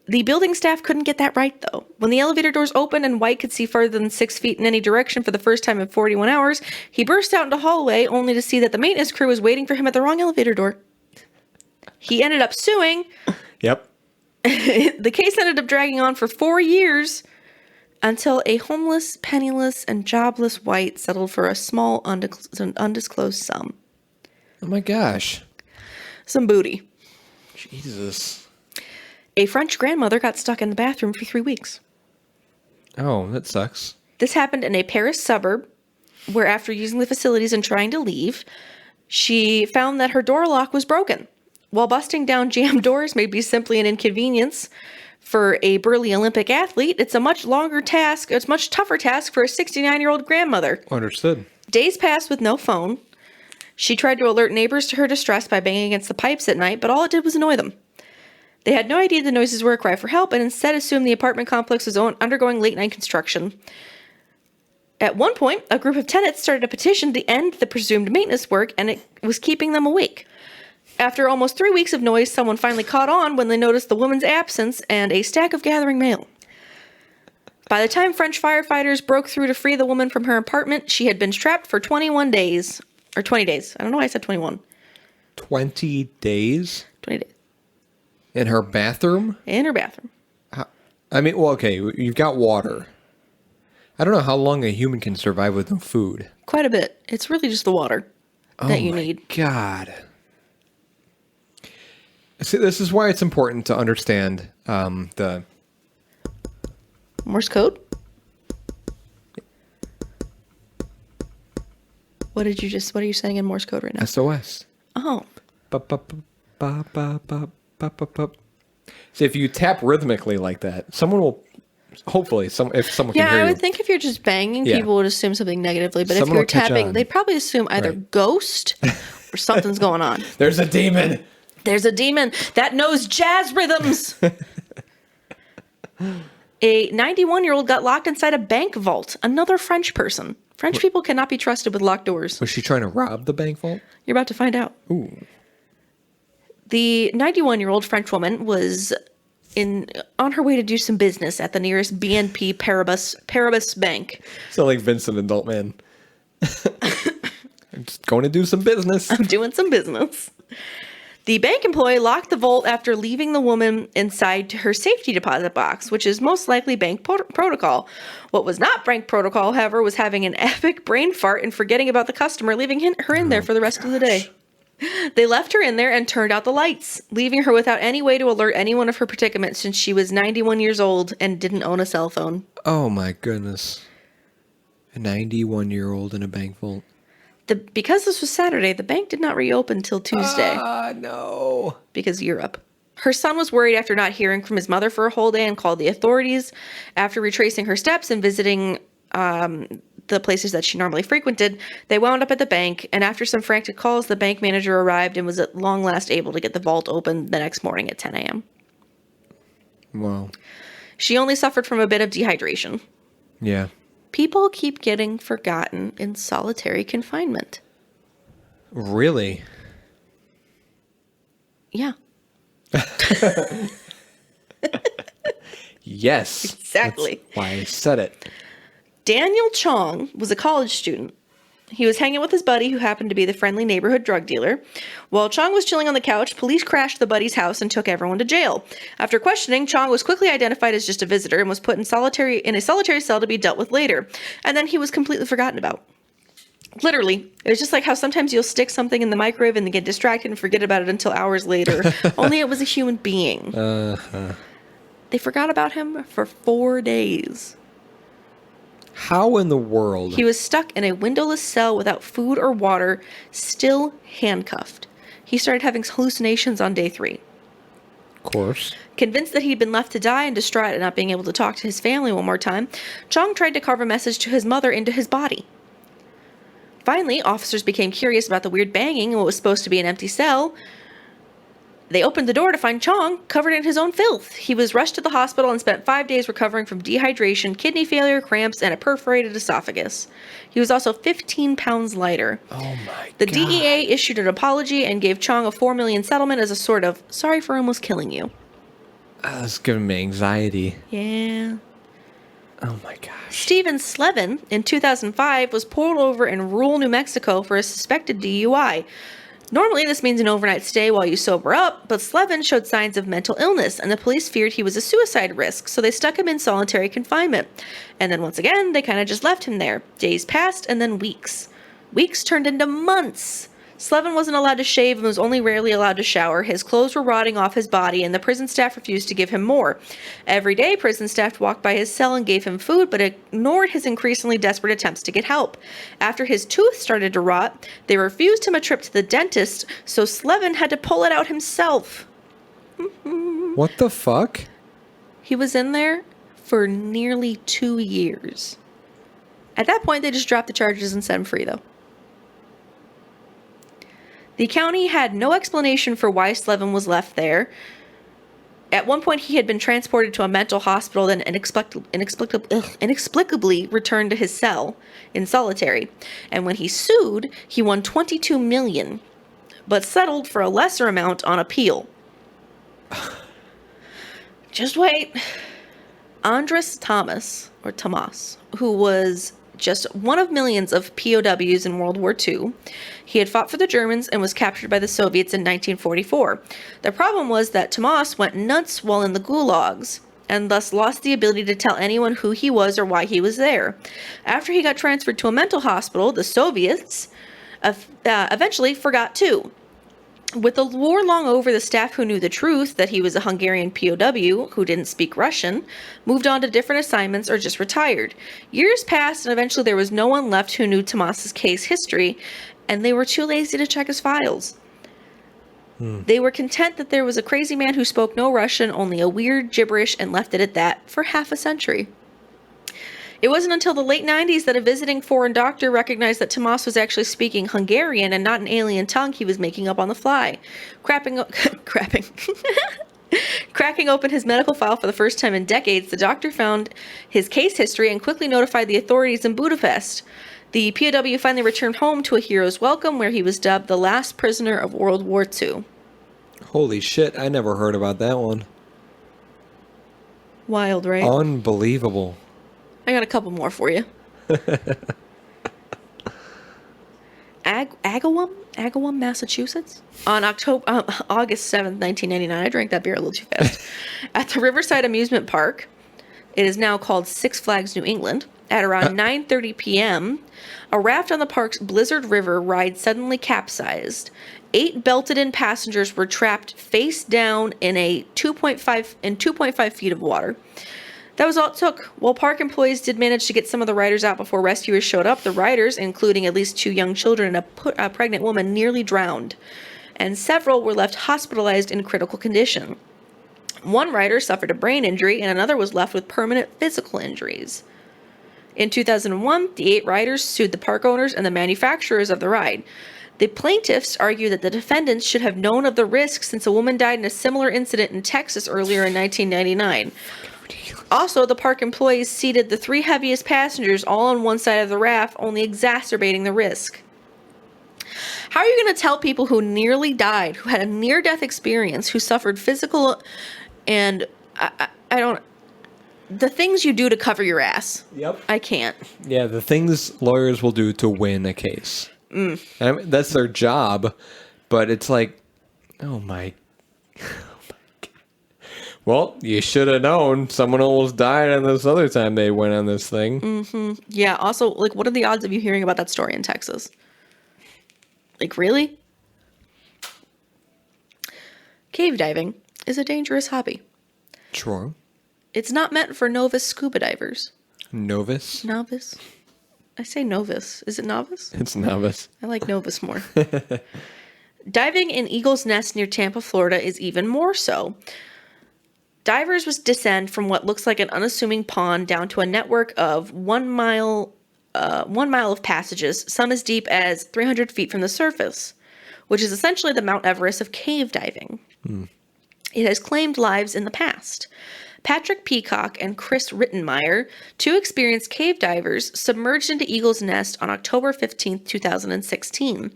The building staff couldn't get that right, though. When the elevator doors opened and White could see further than 6 feet in any direction for the first time in 41 hours, he burst out into the hallway only to see that the maintenance crew was waiting for him at the wrong elevator door. He ended up suing. Yep. The case ended up dragging on for 4 years until a homeless, penniless, and jobless White settled for a small, undisclosed sum. Oh my gosh. Some booty. Jesus. A French grandmother got stuck in the bathroom for 3 weeks. Oh, that sucks. This happened in a Paris suburb where, after using the facilities and trying to leave, she found that her door lock was broken. While busting down jammed doors may be simply an inconvenience for a burly Olympic athlete, it's a much longer task. It's a much tougher task for a 69-year-old grandmother. Understood. Days passed with no phone. She tried to alert neighbors to her distress by banging against the pipes at night, but all it did was annoy them. They had no idea the noises were a cry for help and instead assumed the apartment complex was undergoing late-night construction. At one point, a group of tenants started a petition to end the presumed maintenance work, and it was keeping them awake. After almost 3 weeks of noise, someone finally caught on when they noticed the woman's absence and a stack of gathering mail. By the time French firefighters broke through to free the woman from her apartment, she had been trapped for 21 days. Or 20 days. I don't know why I said 21. 20 days? 20 days. In her bathroom? In her bathroom. I mean, well, okay, you've got water. I don't know how long a human can survive with no food. Quite a bit. It's really just the water that you need. Oh my God. See, this is why it's important to understand the... Morse code? What are you saying in Morse code right now? SOS. Oh. See, if you tap rhythmically like that, someone will... Hopefully, if someone can Yeah, hear I you. would think if you're just banging, Yeah. people would assume something negatively. But Someone if you're will catch tapping, on. they'd probably assume either Right. ghost or something's going on. There's a demon! There's a demon that knows jazz rhythms. A 91-year-old got locked inside a bank vault. Another French person. French people cannot be trusted with locked doors. Was she trying to rob the bank vault? You're about to find out. Ooh. The 91-year-old French woman was on her way to do some business at the nearest BNP Paribas bank. Sound like Vincent Adultman. I'm just going to do some business. I'm doing some business. The bank employee locked the vault after leaving the woman inside her safety deposit box, which is most likely bank protocol. What was not bank protocol, however, was having an epic brain fart and forgetting about the customer, leaving her in there for the rest of the day. They left her in there and turned out the lights, leaving her without any way to alert anyone of her predicament since she was 91 years old and didn't own a cell phone. Oh my goodness. A 91-year-old in a bank vault. Because this was Saturday, the bank did not reopen till Tuesday. Ah, no. Because Europe. Her son was worried after not hearing from his mother for a whole day and called the authorities. After retracing her steps and visiting the places that she normally frequented, they wound up at the bank, and after some frantic calls, the bank manager arrived and was at long last able to get the vault open the next morning at 10 a.m. Wow. She only suffered from a bit of dehydration. Yeah. People keep getting forgotten in solitary confinement. Really? Yeah. Yes. Exactly. That's why I said it. Daniel Chong was a college student. He was hanging with his buddy, who happened to be the friendly neighborhood drug dealer. While Chong was chilling on the couch, police crashed the buddy's house and took everyone to jail. After questioning, Chong was quickly identified as just a visitor and was put in a solitary cell to be dealt with later. And then he was completely forgotten about. Literally, it was just like how sometimes you'll stick something in the microwave and then get distracted and forget about it until hours later. Only it was a human being. They forgot about him for 4 days. How in the world? He was stuck in a windowless cell without food or water, still handcuffed. He started having hallucinations on day 3. Of course. Convinced that he'd been left to die and distraught at not being able to talk to his family one more time, Chong tried to carve a message to his mother into his body. Finally, officers became curious about the weird banging in what was supposed to be an empty cell. They opened the door to find Chong covered in his own filth. He was rushed to the hospital and spent 5 days recovering from dehydration, kidney failure, cramps, and a perforated esophagus. He was also 15 pounds lighter. Oh my God. The DEA issued an apology and gave Chong a $4 million settlement as a sort of sorry for almost killing you. That's giving me anxiety. Yeah. Oh my gosh. Stephen Slevin, in 2005, was pulled over in rural New Mexico for a suspected DUI. Normally, this means an overnight stay while you sober up, but Slevin showed signs of mental illness, and the police feared he was a suicide risk, so they stuck him in solitary confinement. And then once again, they kind of just left him there. Days passed, and then weeks. Weeks turned into months. Slevin wasn't allowed to shave and was only rarely allowed to shower. His clothes were rotting off his body, and the prison staff refused to give him more. Every day, prison staff walked by his cell and gave him food, but ignored his increasingly desperate attempts to get help. After his tooth started to rot, they refused him a trip to the dentist, so Slevin had to pull it out himself. What the fuck? He was in there for nearly 2 years. At that point, they just dropped the charges and set him free, though. The county had no explanation for why Slevin was left there. At one point, he had been transported to a mental hospital, then inexplicably returned to his cell in solitary. And when he sued, he won $22 million, but settled for a lesser amount on appeal. Just wait. Andres Thomas, who was just one of millions of POWs in World War II. He had fought for the Germans and was captured by the Soviets in 1944. The problem was that Tomas went nuts while in the gulags, and thus lost the ability to tell anyone who he was or why he was there. After he got transferred to a mental hospital, the Soviets eventually forgot too. With the war long over, the staff who knew the truth, that he was a Hungarian POW who didn't speak Russian, moved on to different assignments or just retired. Years passed, and eventually there was no one left who knew Tomas's case history, and they were too lazy to check his files. They were content that there was a crazy man who spoke no Russian, only a weird gibberish, and left it at that for half a century. It wasn't until the late 90s that a visiting foreign doctor recognized that Tomas was actually speaking Hungarian and not an alien tongue he was making up on the fly. Cracking open his medical file for the first time in decades, the doctor found his case history and quickly notified the authorities in Budapest. The POW finally returned home to a hero's welcome where he was dubbed the last prisoner of World War II. Holy shit, I never heard about that one. Wild, right? Unbelievable. I got a couple more for you. Agawam, Massachusetts. On August 7th, 1999, I drank that beer a little too fast. At the Riverside Amusement Park, it is now called Six Flags New England. At around 9:30 p.m., a raft on the park's Blizzard River ride suddenly capsized. 8 belted-in passengers were trapped face down in 2.5 feet of water. That was all it took. While park employees did manage to get some of the riders out before rescuers showed up, the riders, including at least 2 young children and a pregnant woman, nearly drowned, and several were left hospitalized in critical condition. One rider suffered a brain injury, and another was left with permanent physical injuries. In 2001, the 8 riders sued the park owners and the manufacturers of the ride. The plaintiffs argue that the defendants should have known of the risk since a woman died in a similar incident in Texas earlier in 1999. Also, the park employees seated the 3 heaviest passengers all on one side of the raft, only exacerbating the risk. How are you going to tell people who nearly died, who had a near-death experience, who suffered physical and I don't... The things you do to cover your ass. Yep. I can't. Yeah, the things lawyers will do to win a case. I mean, that's their job, but it's like, oh my God. Well, you should have known. Someone almost died on this other time they went on this thing. Mm-hmm. Yeah, also, like, what are the odds of you hearing about that story in Texas? Like, really? Cave diving is a dangerous hobby. True. It's not meant for novice scuba divers. Novice? Novice? I say novice. Is it novice? It's novice. I like novice more. Diving in Eagle's Nest near Tampa, Florida is even more so. Divers would descend from what looks like an unassuming pond down to a network of 1 mile of passages, some as deep as 300 feet from the surface, which is essentially the Mount Everest of cave diving. It has claimed lives in the past. Patrick Peacock and Chris Rittenmeyer, 2 experienced cave divers, submerged into Eagle's Nest on October 15, 2016.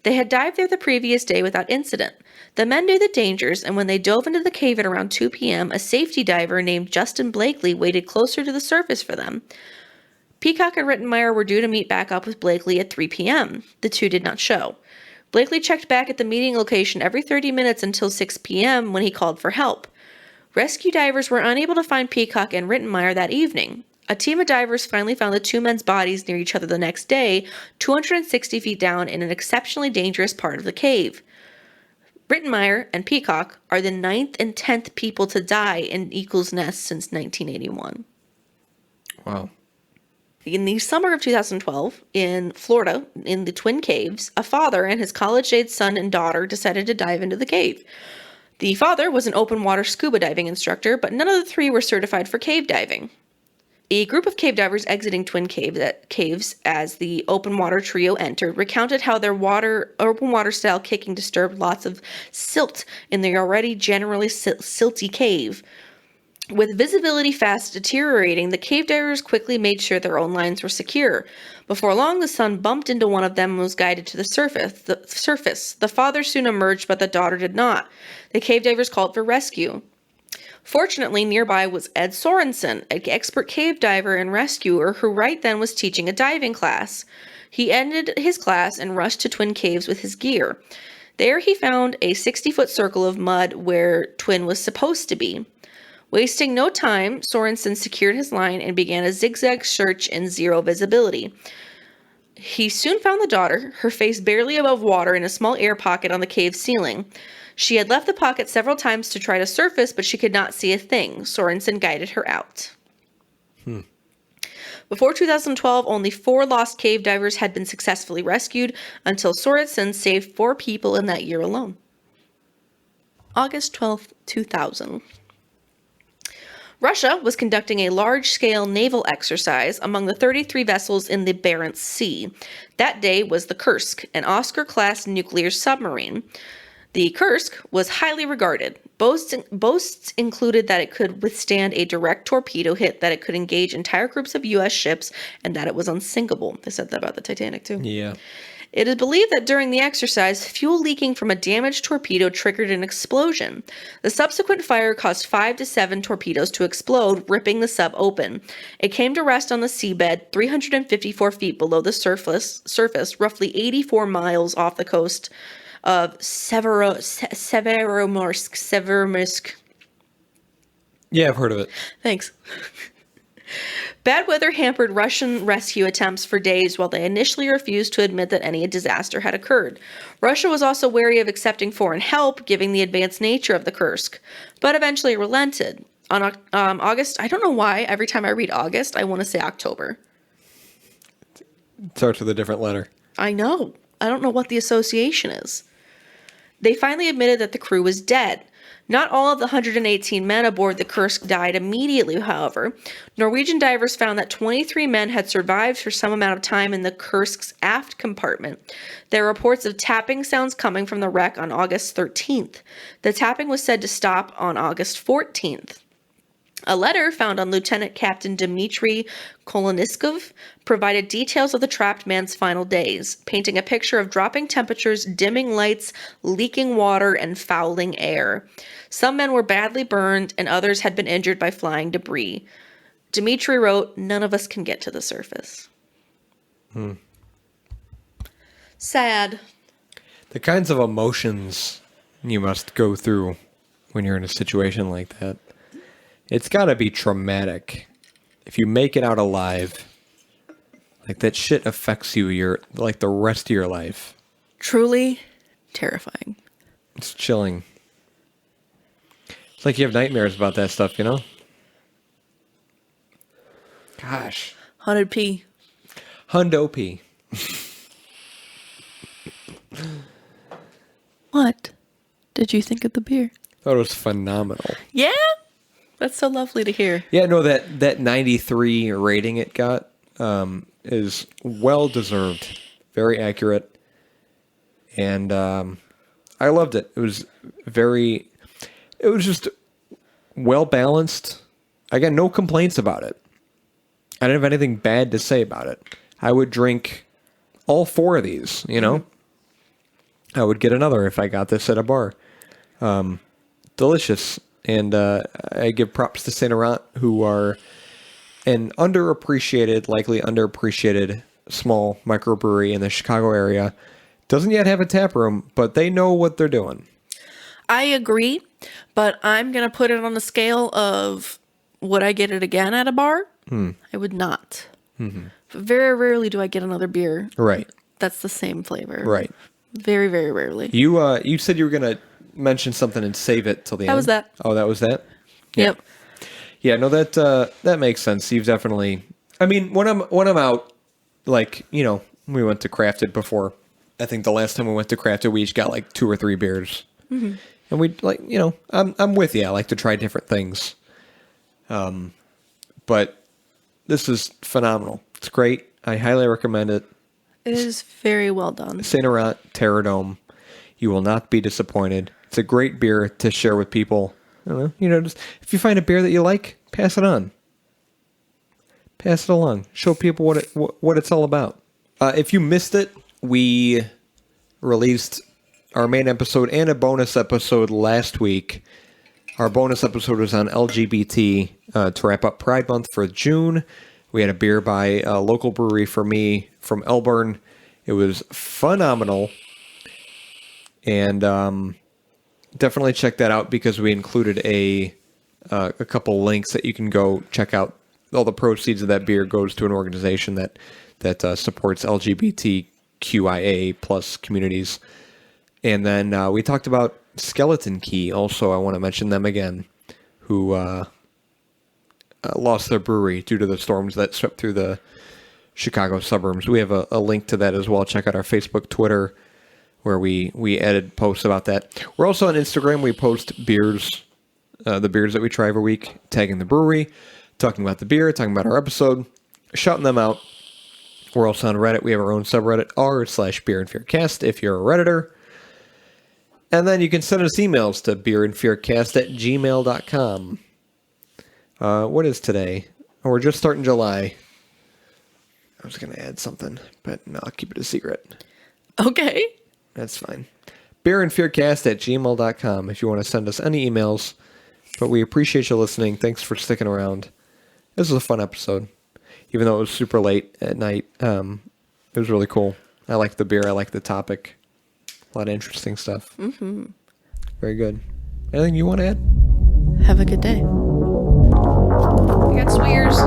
They had dived there the previous day without incident. The men knew the dangers, and when they dove into the cave at around 2 p.m., a safety diver named Justin Blakely waited closer to the surface for them. Peacock and Rittenmeyer were due to meet back up with Blakely at 3 p.m. The 2 did not show. Blakely checked back at the meeting location every 30 minutes until 6 p.m. when he called for help. Rescue divers were unable to find Peacock and Rittenmeyer that evening. A team of divers finally found the 2 men's bodies near each other the next day, 260 feet down in an exceptionally dangerous part of the cave. Rittenmeyer and Peacock are the 9th and 10th people to die in Eagle's Nest since 1981. Wow. In the summer of 2012, in Florida, in the Twin Caves, a father and his college-age son and daughter decided to dive into the cave. The father was an open water scuba diving instructor, but none of the 3 were certified for cave diving. A group of cave divers exiting Twin Caves as the open water trio entered recounted how their open water style kicking disturbed lots of silt in the already generally silty cave. With visibility fast deteriorating, the cave divers quickly made sure their own lines were secure. Before long, the son bumped into one of them and was guided to the surface. The father soon emerged, but the daughter did not. The cave divers called for rescue. Fortunately, nearby was Ed Sorensen, an expert cave diver and rescuer who right then was teaching a diving class. He ended his class and rushed to Twin Caves with his gear. There he found a 60-foot circle of mud where Twin was supposed to be. Wasting no time, Sorensen secured his line and began a zigzag search in 0 visibility. He soon found the daughter, her face barely above water in a small air pocket on the cave ceiling. She had left the pocket several times to try to surface, but she could not see a thing. Sorensen guided her out. Before 2012, only 4 lost cave divers had been successfully rescued until Sorensen saved 4 people in that year alone. August 12, 2000. Russia was conducting a large-scale naval exercise among the 33 vessels in the Barents Sea. That day was the Kursk, an Oscar-class nuclear submarine. The Kursk was highly regarded. Boasts included that it could withstand a direct torpedo hit, that it could engage entire groups of U.S. ships, and that it was unsinkable. They said that about the Titanic, too. Yeah. It is believed that during the exercise, fuel leaking from a damaged torpedo triggered an explosion. The subsequent fire caused 5 to 7 torpedoes to explode, ripping the sub open. It came to rest on the seabed 354 feet below the surface, roughly 84 miles off the coast of Severomorsk. Yeah, I've heard of it. Thanks. Bad weather hampered Russian rescue attempts for days while they initially refused to admit that any disaster had occurred. Russia was also wary of accepting foreign help, given the advanced nature of the Kursk, but eventually relented. On August, I don't know why, every time I read August, I want to say October. It starts with a different letter. I know. I don't know what the association is. They finally admitted that the crew was dead. Not all of the 118 men aboard the Kursk died immediately, however. Norwegian divers found that 23 men had survived for some amount of time in the Kursk's aft compartment. There are reports of tapping sounds coming from the wreck on August 13th. The tapping was said to stop on August 14th. A letter found on Lieutenant Captain Dmitry Koloniskov provided details of the trapped man's final days, painting a picture of dropping temperatures, dimming lights, leaking water, and fouling air. Some men were badly burned, and others had been injured by flying debris. Dmitry wrote, "None of us can get to the surface." Sad. The kinds of emotions you must go through when you're in a situation like that. It's got to be traumatic. If you make it out alive, like that shit affects you like the rest of your life. Truly terrifying. It's chilling. It's like you have nightmares about that stuff, you know? Gosh. 100p. Hundo P. What did you think of the beer? Thought it was phenomenal. Yeah? That's so lovely to hear. Yeah, no, that 93 rating it got is well deserved, very accurate, and I loved it. It was just well balanced. I got no complaints about it. I didn't have anything bad to say about it. I would drink all 4 of these, you know? I would get another if I got this at a bar. Delicious. And I give props to Saint Errant, who are an likely underappreciated small microbrewery in the Chicago area. Doesn't yet have a tap room, but they know what they're doing. I agree, but I'm going to put it on the scale of would I get it again at a bar? I would not. Mm-hmm. Very rarely do I get another beer. Right. That's the same flavor. Right. Very, very rarely. You said you were going to mention something and save it till the end. That was that. Oh, that was that? Yeah. Yep. Yeah, no, that makes sense. You've definitely, I mean, when I'm out, like, you know, we went to Crafted before. I think the last time we went to Crafted, we each got like 2 or 3 beers. Mm-hmm. And we like, you know, I'm with you. I like to try different things. But this is phenomenal. It's great. I highly recommend it. It is very well done. Saint Errant Terradome. You will not be disappointed. It's a great beer to share with people. I don't know, you know, just if you find a beer that you like, pass it on. Pass it along. Show people what it's all about. If you missed it, we released our main episode and a bonus episode last week. Our bonus episode was on LGBT to wrap up Pride Month for June. We had a beer by a local brewery for me from Elburn. It was phenomenal. And definitely check that out because we included a couple links that you can go check out. All the proceeds of that beer goes to an organization that supports LGBTQIA plus communities. And then we talked about Skeleton Key. Also, I want to mention them again, who lost their brewery due to the storms that swept through the Chicago suburbs. We have a link to that as well. Check out our Facebook, Twitter, where we added posts about that. We're also on Instagram. We post beers, the beers that we try every week, tagging the brewery, talking about the beer, talking about our episode, shouting them out. We're also on Reddit. We have our own subreddit, r/beerandfearcast, if you're a Redditor. And then you can send us emails to beerandfearcast@gmail.com. What is today? Oh, we're just starting July. I was going to add something, but no, I'll keep it a secret. Okay. That's fine. beerandfearcast@gmail.com if you want to send us any emails. But we appreciate you listening. Thanks for sticking around. This was a fun episode. Even though it was super late at night, it was really cool. I like the beer. I like the topic. A lot of interesting stuff. Mm-hmm. Very good. Anything you want to add? Have a good day. I got swears.